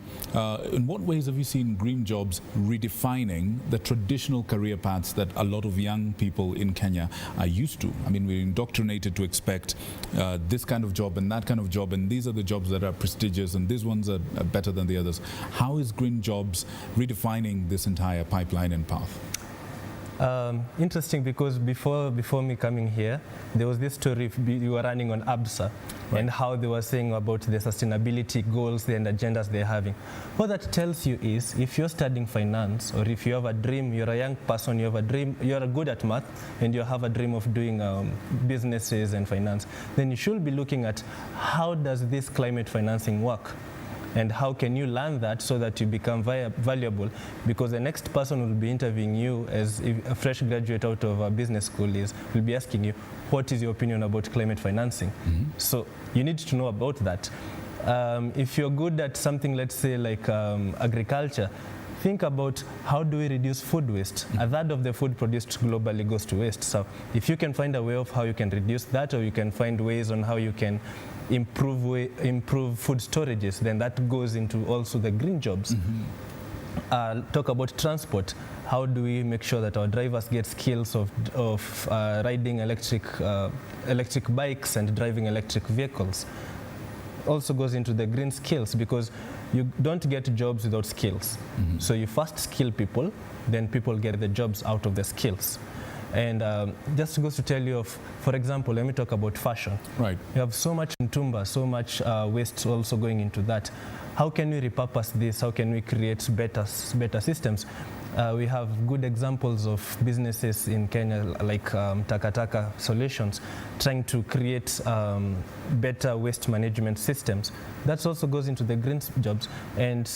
in what ways have you seen green jobs redefining the traditional career paths that a lot of young people in Kenya are used to? I mean, we're indoctrinated to expect this kind of job and that kind of job, and these are the jobs that are prestigious and these ones are better than the others. How is green jobs redefining this entire pipeline and path? Interesting, because before me coming here, there was this story we were running on Absa, right, and how they were saying about the sustainability goals and agendas they're having. What that tells you is, if you're studying finance, or if you have a dream, you're a young person, you have a dream, you're good at math, and you have a dream of doing businesses and finance, then you should be looking at how does this climate financing work? And how can you learn that so that you become valuable? Because the next person who will be interviewing you as a fresh graduate out of a business school will be asking you, what is your opinion about climate financing? So you need to know about that. If you're good at something, let's say like agriculture, think about how do we reduce food waste. A third of the food produced globally goes to waste. So if you can find a way of how you can reduce that, or you can find ways on how you can improve food storages, then that goes into also the green jobs. Talk about transport. How do we make sure that our drivers get skills of riding electric bikes and driving electric vehicles? Also goes into the green skills, because you don't get jobs without skills. So you first skill people, then people get the jobs out of the skills. And just goes to tell you of, for example, let me talk about fashion. Right. You have so much Ntumba, so much waste also going into that. How can we repurpose this? How can we create better systems? We have good examples of businesses in Kenya like Takataka Solutions trying to create better waste management systems. That also goes into the green jobs. And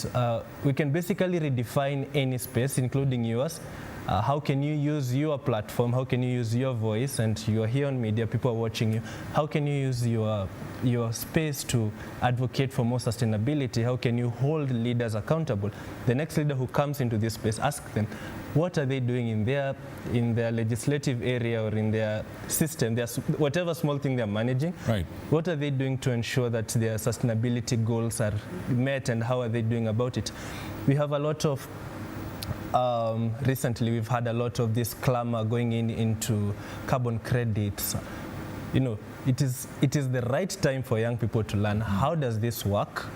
we can basically redefine any space, including yours. How can you use your platform? How can you use your voice? And you're here on media, people are watching you. How can you use your space to advocate for more sustainability? How can you hold leaders accountable? The next leader who comes into this space, ask them, what are they doing in their legislative area or in their system, whatever small thing they're managing? Right. What are they doing to ensure that their sustainability goals are met, and how are they doing about it? We have a lot of recently we've had a lot of this clamor going into carbon credits. You know, it is the right time for young people to learn how does this work,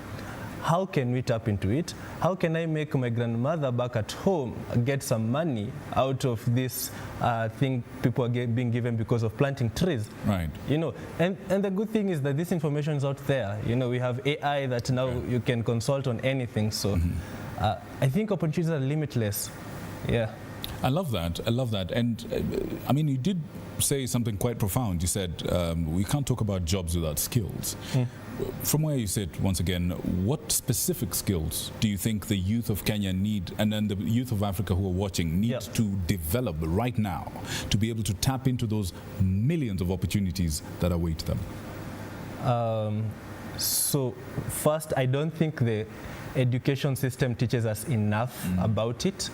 how can we tap into it? How can I make my grandmother back at home get some money out of this thing people are being given because of planting trees? Right. You know, and the good thing is that this information is out there. You know, we have AI that now you can consult on anything. So I think opportunities are limitless. Yeah. I love that. I love that. And I mean, you did say something quite profound. You said we can't talk about jobs without skills. From where you sit, once again, what specific skills do you think the youth of Kenya need, and then the youth of Africa who are watching, need to develop right now to be able to tap into those millions of opportunities that await them? So first, I don't think the education system teaches us enough about it.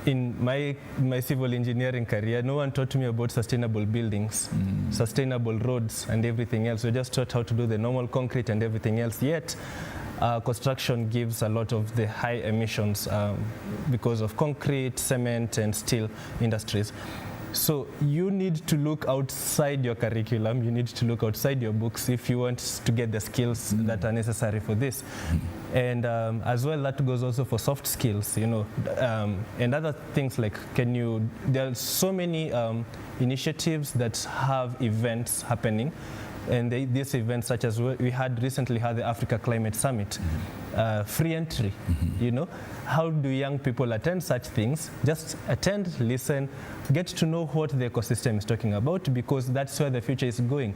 In my civil engineering career, no one taught me about sustainable buildings, sustainable roads and everything else. We just taught how to do the normal concrete and everything else. Yet, construction gives a lot of the high emissions because of concrete, cement and steel industries. So you need to look outside your curriculum, you need to look outside your books if you want to get the skills that are necessary for this. And as well, that goes also for soft skills, you know, and other things like there are so many initiatives that have events happening. And these events, such as we recently had the Africa Climate Summit, free entry, you know. How do young people attend such things? Just attend, listen, get to know what the ecosystem is talking about, because that's where the future is going.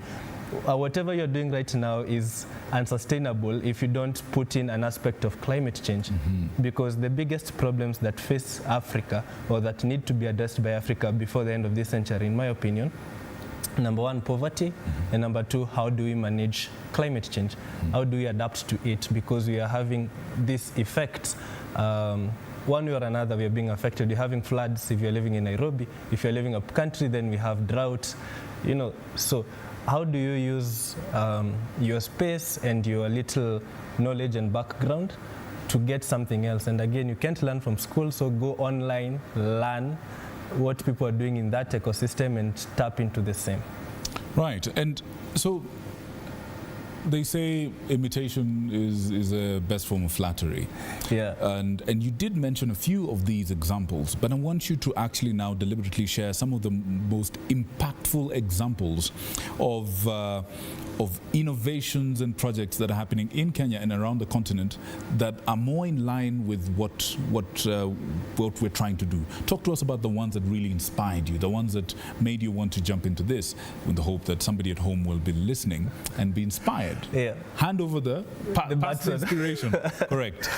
Whatever you're doing right now is unsustainable if you don't put in an aspect of climate change, because the biggest problems that face Africa, or that need to be addressed by Africa before the end of this century, in my opinion, number one, poverty, and number two, how do we manage climate change? How do we adapt to it? Because we are having these effects. One way or another, we are being affected. You're having floods if you're living in Nairobi. If you're living up country, then we have drought. You know, so how do you use your space and your little knowledge and background to get something else? And again, you can't learn from school, so go online, learn what people are doing in that ecosystem and tap into the same. Right. And so they say imitation is the best form of flattery. Yeah. And you did mention a few of these examples, but I want you to actually now deliberately share some of the most impactful examples of innovations and projects that are happening in Kenya and around the continent that are more in line with what we're trying to do. Talk to us about the ones that really inspired you, the ones that made you want to jump into this, with the hope that somebody at home will be listening and be inspired. Yeah. Hand over the past inspiration. Correct.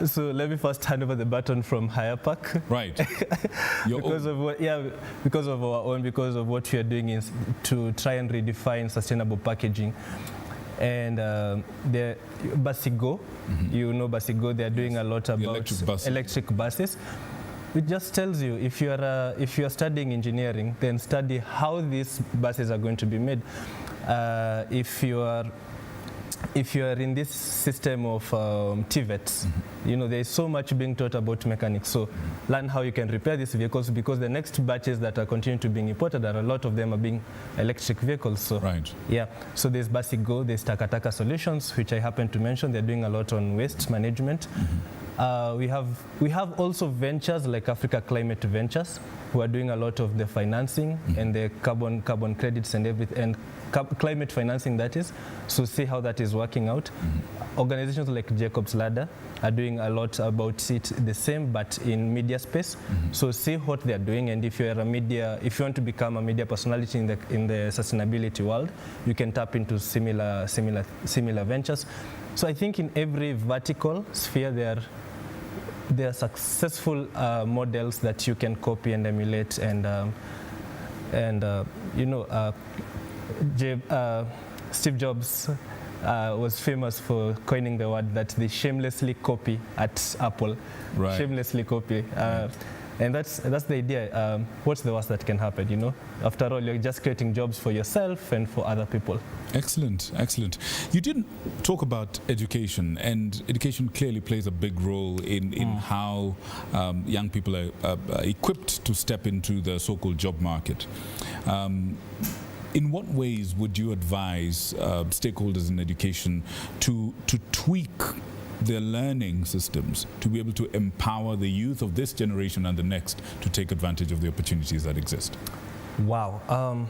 So let me first hand over the baton from Higher Park. Right. Because of our own, because of what we are doing is to try and redefine sustainable packaging. And the Basigo, you know Basigo, they're doing a lot about electric buses. It just tells you, if you are studying engineering, then study how these buses are going to be made. If you are in this system of TVETs, you know, there is so much being taught about mechanics. So learn how you can repair these vehicles, because the next batches that are continuing to be imported, a lot of them are being electric vehicles. So yeah, so there's Basigo, there's Takataka Solutions, which I happen to mention. They're doing a lot on waste management. We have also ventures like Africa Climate Ventures, who are doing a lot of the financing and the carbon credits and everything, and climate financing, that is. So see how that is working out. Organizations like Jacob's Ladder are doing a lot about it, the same, but in media space. So see what they are doing, and if you want to become a media personality in the sustainability world, you can tap into similar ventures. So I think in every vertical sphere there are successful models that you can copy and emulate, and you know, Steve Jobs was famous for coining the word that they shamelessly copy at Apple. Right. Shamelessly copy. And that's the idea. What's the worst that can happen, you know? After all, you're just creating jobs for yourself and for other people. Excellent, excellent. You didn't talk about education, and education clearly plays a big role in how young people are equipped to step into the so-called job market. In what ways would you advise stakeholders in education to tweak their learning systems to be able to empower the youth of this generation and the next to take advantage of the opportunities that exist? Wow.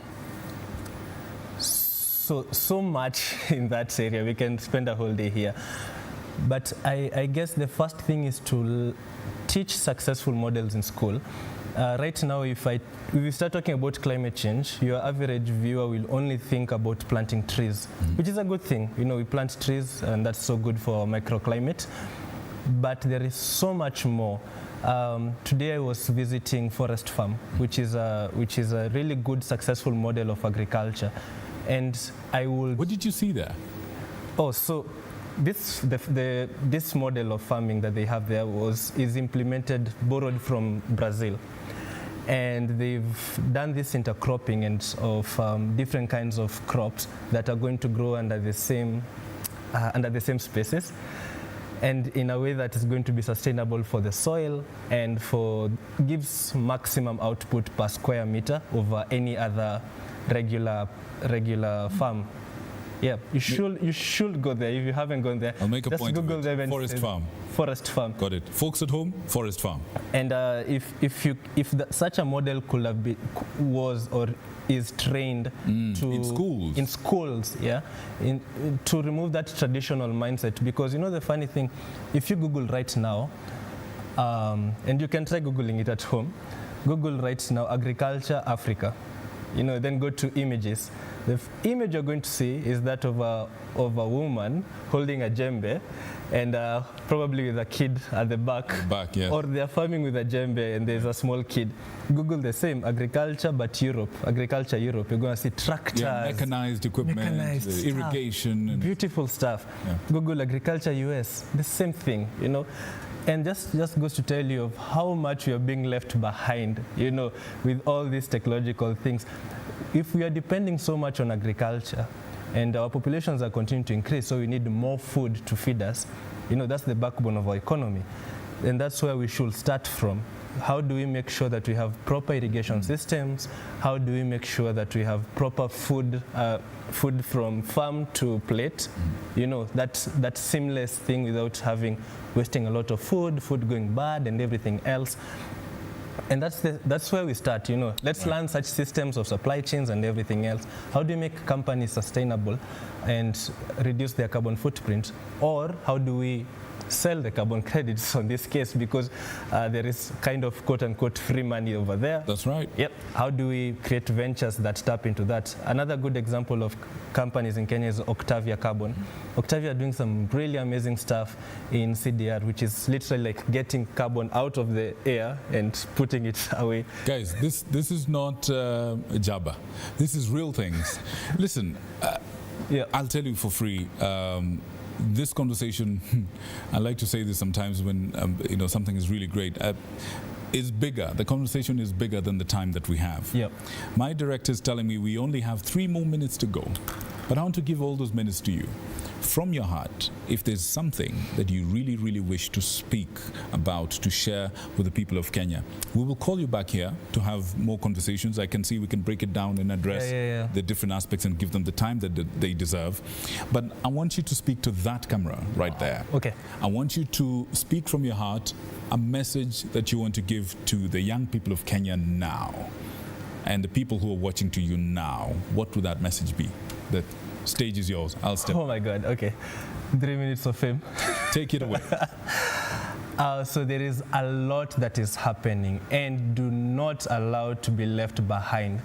So much in that area. We can spend a whole day here. But I guess the first thing is to teach successful models in school. Right now, if we start talking about climate change, your average viewer will only think about planting trees, which is a good thing. You know, we plant trees, and that's so good for microclimate. But there is so much more. Today I was visiting Forest Farm, which is a really good, successful model of agriculture. And what did you see there? Oh, so this model of farming that they have there is implemented, borrowed from Brazil. And they've done this intercropping and of different kinds of crops that are going to grow under the same spaces, and in a way that is going to be sustainable for the soil and gives maximum output per square meter over any other regular farm. Yeah, you should go there if you haven't gone there. I'll make a point Google of it. Forest Farm. Forest Farm. Got it. Folks at home, Forest Farm. And if such a model could have been, was or is trained in schools, yeah, to remove that traditional mindset. Because you know the funny thing, if you Google right now, and you can try Googling it at home, Google right now agriculture Africa, you know, then go to images. The image you're going to see is that of a woman holding a djembe and probably with a kid at the back. Yes. Or they're farming with a djembe and there's a small kid. Google the same, agriculture but Europe, agriculture Europe. You're going to see tractors. Yeah, mechanized equipment, irrigation. Beautiful stuff. Yeah. Google agriculture US, the same thing, you know. And just goes to tell you of how much we are being left behind, you know, with all these technological things. If we are depending so much on agriculture and our populations are continuing to increase, so we need more food to feed us, you know, that's the backbone of our economy. And that's where we should start from. How do we make sure that we have proper irrigation systems? How do we make sure that we have proper food from farm to plate? You know, that seamless thing without wasting a lot of food going bad and everything else. And that's where we start, you know. Let's learn such systems of supply chains and everything else. How do you make companies sustainable and reduce their carbon footprint? Or how do we sell the carbon credits on this case, because there is kind of quote-unquote free money over there. That's right. Yep. How do we create ventures that tap into that? Another good example of companies in Kenya is Octavia Carbon. Octavia are doing some really amazing stuff in CDR, which is literally like getting carbon out of the air and putting it away. Guys, this is not Jabba. This is real things. Listen, I'll tell you for free. This conversation, I like to say this sometimes when you know, something is really great, is bigger. The conversation is bigger than the time that we have. Yep. My director is telling me we only have 3 more minutes to go, but I want to give all those minutes to you. From your heart, if there's something that you really, really wish to speak about, to share with the people of Kenya, we will call you back here to have more conversations. I can see we can break it down and address the different aspects and give them the time that they deserve. But I want you to speak to that camera right there. Okay. I want you to speak from your heart a message that you want to give to the young people of Kenya now and the people who are watching to you now. What would that message be? The stage is yours. I'll step. Oh my God, okay. 3 minutes of fame. Take it away. So there is a lot that is happening, and do not allow to be left behind.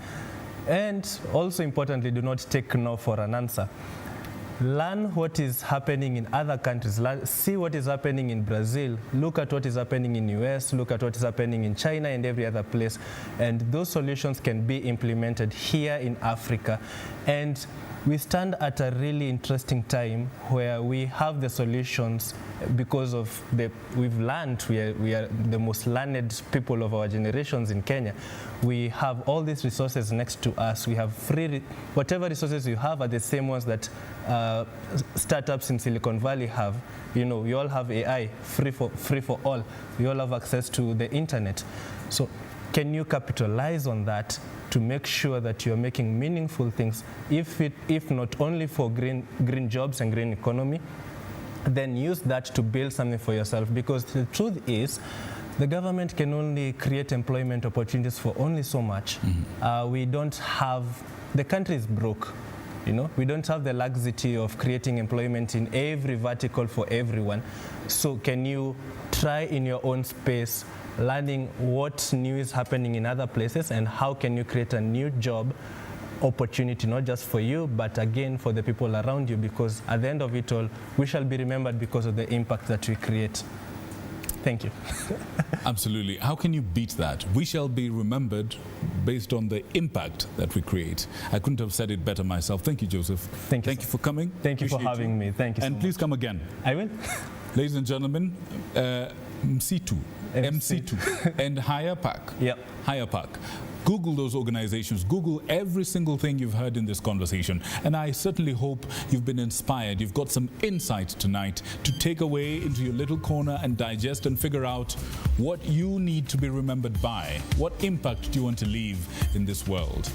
And also importantly, do not take no for an answer. Learn what is happening in other countries. See what is happening in Brazil. Look at what is happening in US. Look at what is happening in China and every other place. And those solutions can be implemented here in Africa. And we stand at a really interesting time where we have the solutions because of we've learned, we are the most learned people of our generations in Kenya. We have all these resources next to us. We have whatever resources you have are the same ones that startups in Silicon Valley have. You know, we all have AI, free for all. We all have access to the internet. So can you capitalize on that to make sure that you're making meaningful things, if not only for green jobs and green economy, then use that to build something for yourself. Because the truth is, the government can only create employment opportunities for only so much. We don't have, the country is broke. We don't have the laxity of creating employment in every vertical for everyone. So can you try in your own space, learning what new is happening in other places and how can you create a new job opportunity, not just for you, but again for the people around you, because at the end of it all, we shall be remembered because of the impact that we create. Thank you. Absolutely. How can you beat that? We shall be remembered based on the impact that we create. I couldn't have said it better myself. Thank you, Joseph. Thank you for coming. Thank you for having me. Thank you so And much. please come again. I will. Ladies and gentlemen, MC2 and Higher Park. Yep. Higher Park. Google those organizations. Google every single thing you've heard in this conversation. And I certainly hope you've been inspired. You've got some insight tonight to take away into your little corner and digest and figure out what you need to be remembered by. What impact do you want to leave in this world?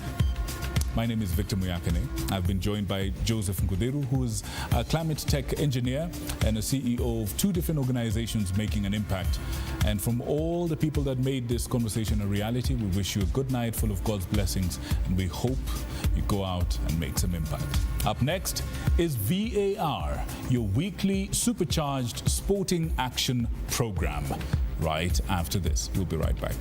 My name is Victor Muyakane. I've been joined by Joseph Nkudiru, who is a climate tech engineer and a CEO of 2 different organizations making an impact. And from all the people that made this conversation a reality, we wish you a good night full of God's blessings, and we hope you go out and make some impact. Up next is VAR, your weekly supercharged sporting action program. Right after this, we'll be right back.